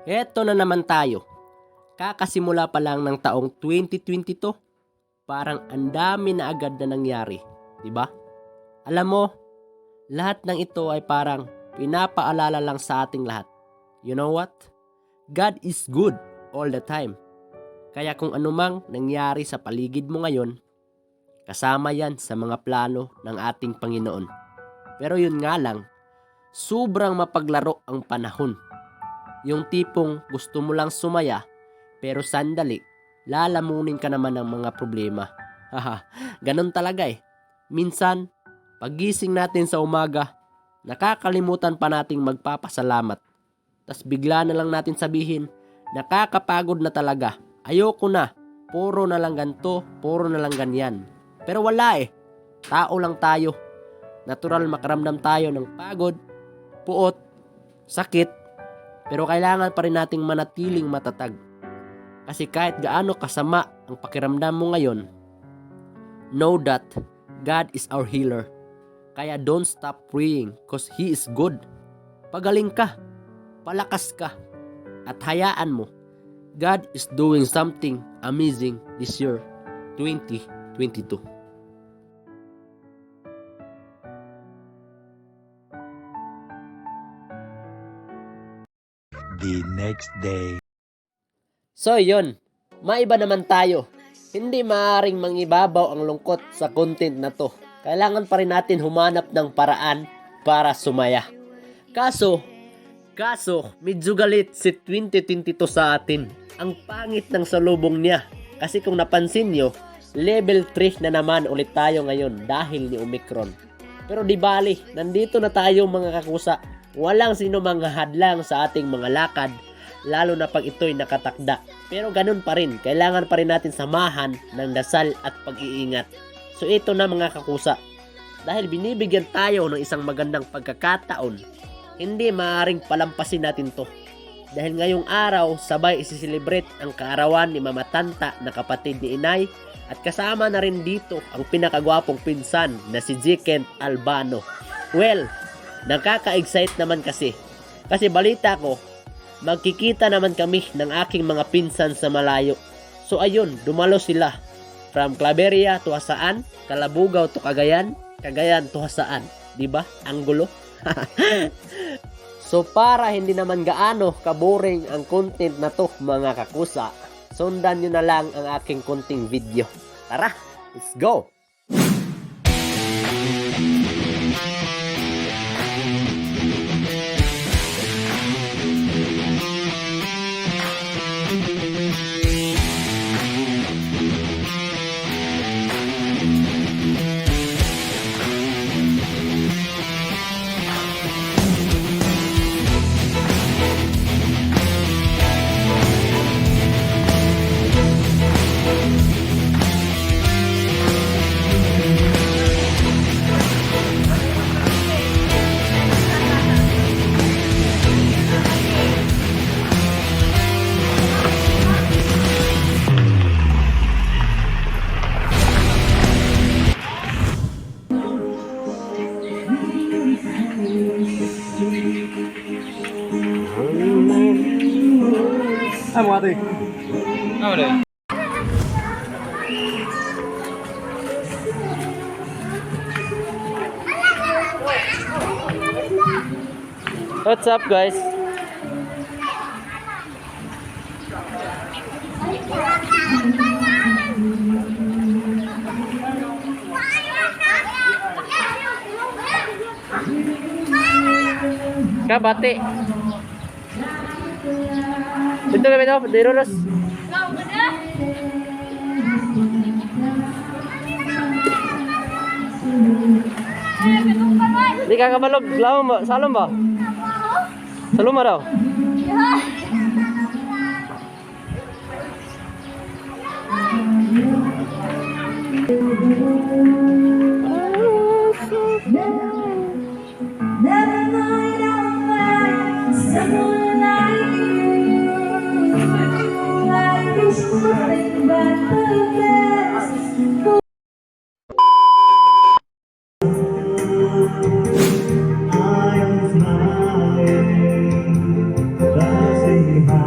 Eto na naman tayo. Kakasimula pa lang ng taong 2022. Parang ang dami na agad na nangyari, 'di ba? Alam mo, lahat ng ito ay parang pinapaalala lang sa ating lahat. You know what? God is good all the time. Kaya kung anumang nangyari sa paligid mo ngayon, kasama yan sa mga plano ng ating Panginoon. Pero yun nga lang, sobrang mapaglaro ang panahon. Yung tipong gusto mo lang sumaya, pero sandali, lalamunin ka naman ng mga problema. Haha, ganun talaga eh. Minsan, pagising natin sa umaga, nakakalimutan pa nating magpapasalamat. Tas bigla na lang natin sabihin, nakakapagod na talaga, ayoko na, puro na lang ganto, puro na lang ganyan. Pero wala eh, tao lang tayo. Natural makaramdam tayo ng pagod, puot, sakit, pero kailangan pa rin nating manatiling matatag. Kasi kahit gaano kasama ang pakiramdam mo ngayon, know that God is our healer. Kaya don't stop praying because He is good. Pagaling ka, palakas ka, at hayaan mo, God is doing something amazing this year, 2022. The next day. So yun, maiba naman tayo. Hindi maaaring mangibabaw ang lungkot sa content na to. Kailangan pa rin natin humanap ng paraan para sumaya. Kaso, medyo galit si 2022 sa atin. Ang pangit ng salubong niya. Kasi kung napansin nyo, level 3 na naman ulit tayo ngayon dahil ni Omicron. Pero di bali, nandito na tayo mga kakusa. Walang sino mga hadlang sa ating mga lakad, lalo na pag ito'y nakatakda. Pero ganun pa rin, kailangan pa rin natin samahan ng dasal at pag-iingat. So ito na mga kakusa, dahil binibigyan tayo ng isang magandang pagkakataon, hindi maaaring palampasin natin to. Dahil ngayong araw, sabay isiselebrate ang kaarawan ni Mama Tanta na kapatid ni Inay, at kasama na rin dito ang pinakagwapong pinsan na si Jikent Albano. Well, nakaka-excite naman kasi balita ko, magkikita naman kami ng aking mga pinsan sa malayo. So ayun, dumalo sila from Claveria to Hasaan, Kalabugaw to Cagayan, Cagayan to Hasaan. Diba? Ang gulo. So para hindi naman gaano kaboring ang content na to mga kakusa, sundan nyo na lang ang aking konting video. Tara, let's go! Ano ate? Ano rin? What's up guys? Kabate. Dito kami daw, diruros. Di ka kabalog, salom ba? Salom ba daw? I am smiling, rising high.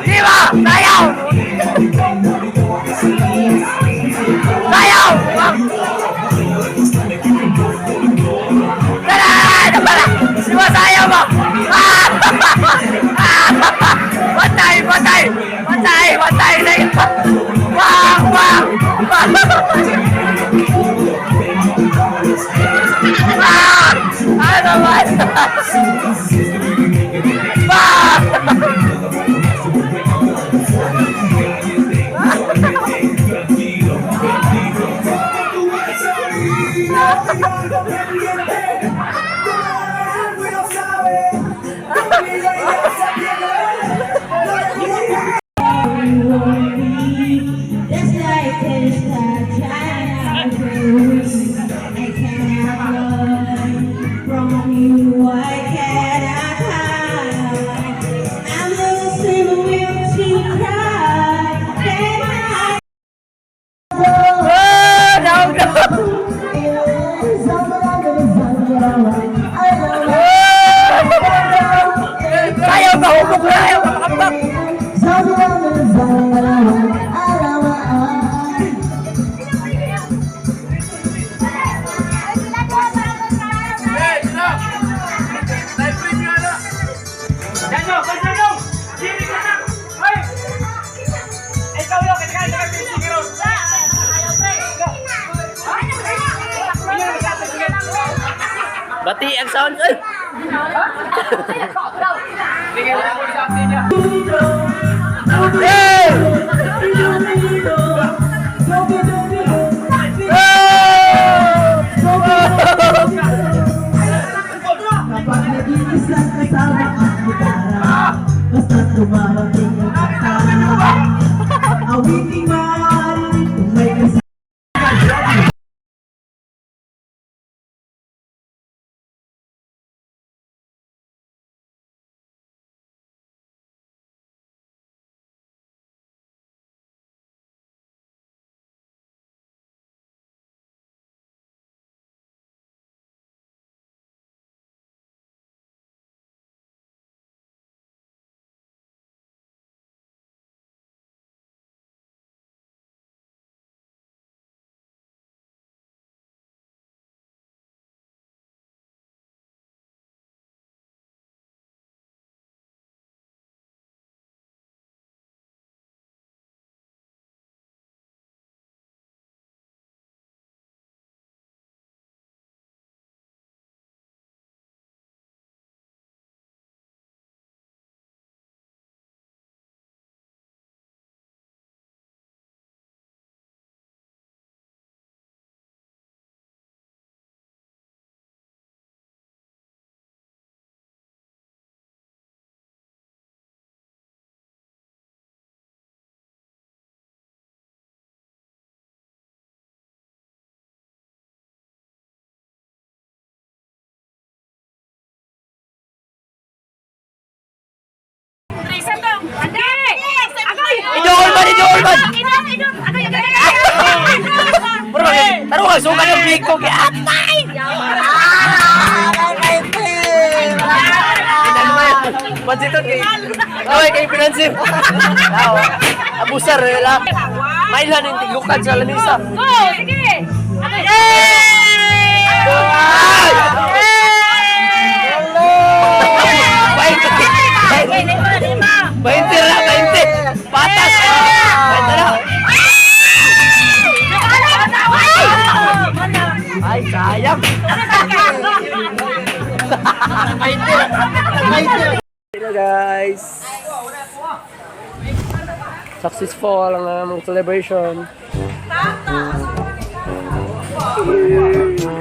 Diba? Sayaw! Sayaw! Ano pala? Diba sayaw mo? Patay! Patay! Patay! Patay na ito! Wang! Wang! Wang! Ano ba? Wang! Just like this, I cannot run from you. I cannot hide. I'm losing the will to cry. Can I Sayaw ka! Hubog na! Ayaw ka makambak! Bati ang sound. Ay! kapag nag-iisang kasama ang gitara, basta't dumarating ang katara, awiting maaaring kung may kasama. Pero taro ka, suka ng big ko kay atay! Budgeton kay... Okay, kay Finansip. Abusar, lang. Mailan yung tiglukan sa lamisa. Go! Sige! Ay! 20 na, 20! Patas! 20 na! Ay, sayang! 20 na guys! Successful ang aming celebration.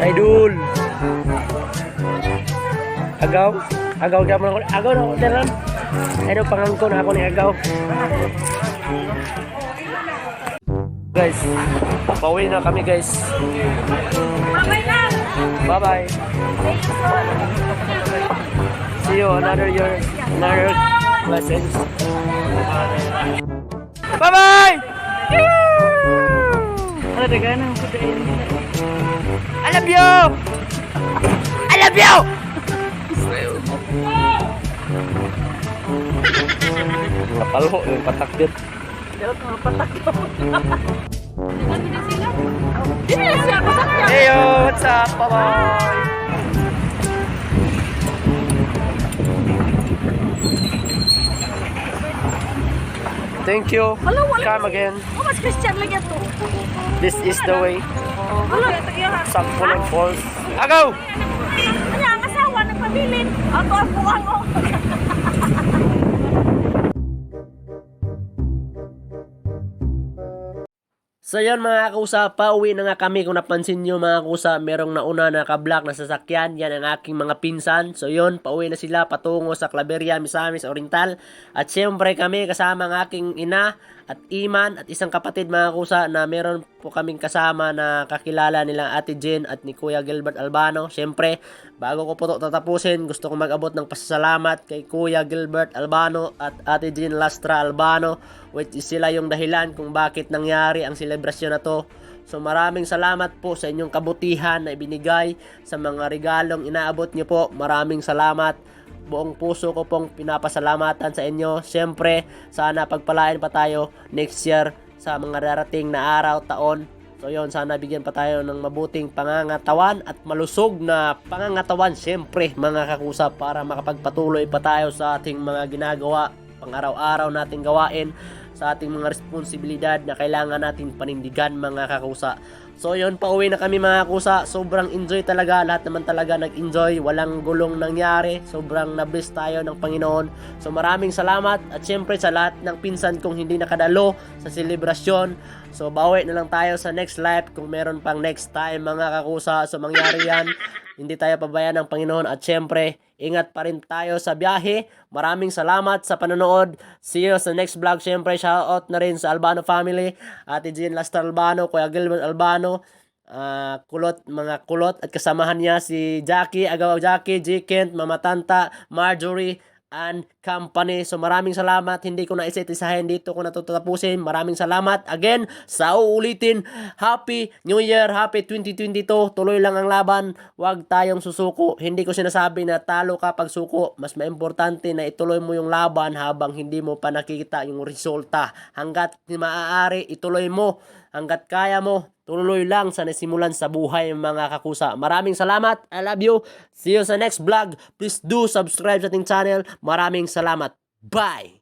Idol! Agaw? Agaw ka mo na ako. Agaw na ako, Teran. Idol, pangangkon ako ni Agaw. Guys, pauwi na kami guys. Bye-bye. See you another year, another blessings. Bye-bye! Ano na I love you! I love you! Napalo, yung patakbit. Hey yo, what's up? Bye-bye! Thank you. Come again. Oh, mas Christian lang yan to. This is the way. Sakpulan Falls. Agaw! Kaya ang asawa nagpabilin. Ako ang buwang ko. So yun mga kusa, pauwi na nga kami. Kung napansin nyo mga kusa, merong nauna na ka-black na sasakyan. Yan ang aking mga pinsan. So yun, pauwi na sila patungo sa Claveria, Misamis Oriental. At siyempre kami kasama ang aking ina at Iman at isang kapatid mga kusa na meron po kaming kasama na kakilala nilang Ate Jen at ni Kuya Gilbert Albano. Siyempre, bago ko po ito tatapusin, gusto kong mag-abot ng pasasalamat kay Kuya Gilbert Albano at Ate Jen Lastra Albano, which is sila yung dahilan kung bakit nangyari ang selebrasyon na to. So maraming salamat po sa inyong kabutihan na ibinigay sa mga regalong inaabot nyo po. Maraming salamat. Buong puso ko pong pinapasalamatan sa inyo. Siyempre, sana pagpalain pa tayo next year sa mga darating na araw, taon. So yun, sana bigyan pa tayo ng mabuting pangangatawan at malusog na pangangatawan. Siyempre, mga kakusap, para makapagpatuloy pa tayo sa ating mga ginagawa, pang araw-araw nating gawain, sa ating mga responsibilidad na kailangan natin panindigan mga kakusa. So yun, pauwi na kami mga kusa. Sobrang enjoy talaga. Lahat naman talaga nag-enjoy. Walang gulong nangyari. Sobrang na-bless tayo ng Panginoon. So maraming salamat. At syempre sa lahat ng pinsan kong hindi nakadalo sa selebrasyon. So bawi na lang tayo sa next live kung meron pang next time mga kakusa. So mangyari yan. Hindi tayo pabayaan ng Panginoon. At syempre, ingat pa rin tayo sa biyahe. Maraming salamat sa panonood. See you sa next vlog. Syempre, shoutout na rin sa Albano family. Ate Jean Lastra Albano, Kuya Gilbert Albano, mga kulot. At kasamahan niya si Jackie, Agaw Jackie, G. Kent, Mama Tanta, Marjorie, and company. So maraming salamat. Hindi ko na isa-isahin dito ko natutapusin. Maraming salamat. Again, sa uulitin, Happy New Year, Happy 2022. Tuloy lang ang laban. Huwag tayong susuko. Hindi ko sinasabi na talo ka pag suko. Mas maimportante na ituloy mo yung laban habang hindi mo pa nakikita yung resulta. Hanggat maaari, ituloy mo. Hanggat kaya mo, tuloy lang sa nasimulan sa buhay mga kakusa. Maraming salamat. I love you. See you sa next vlog. Please do subscribe sa ating channel. Maraming salamat. Bye!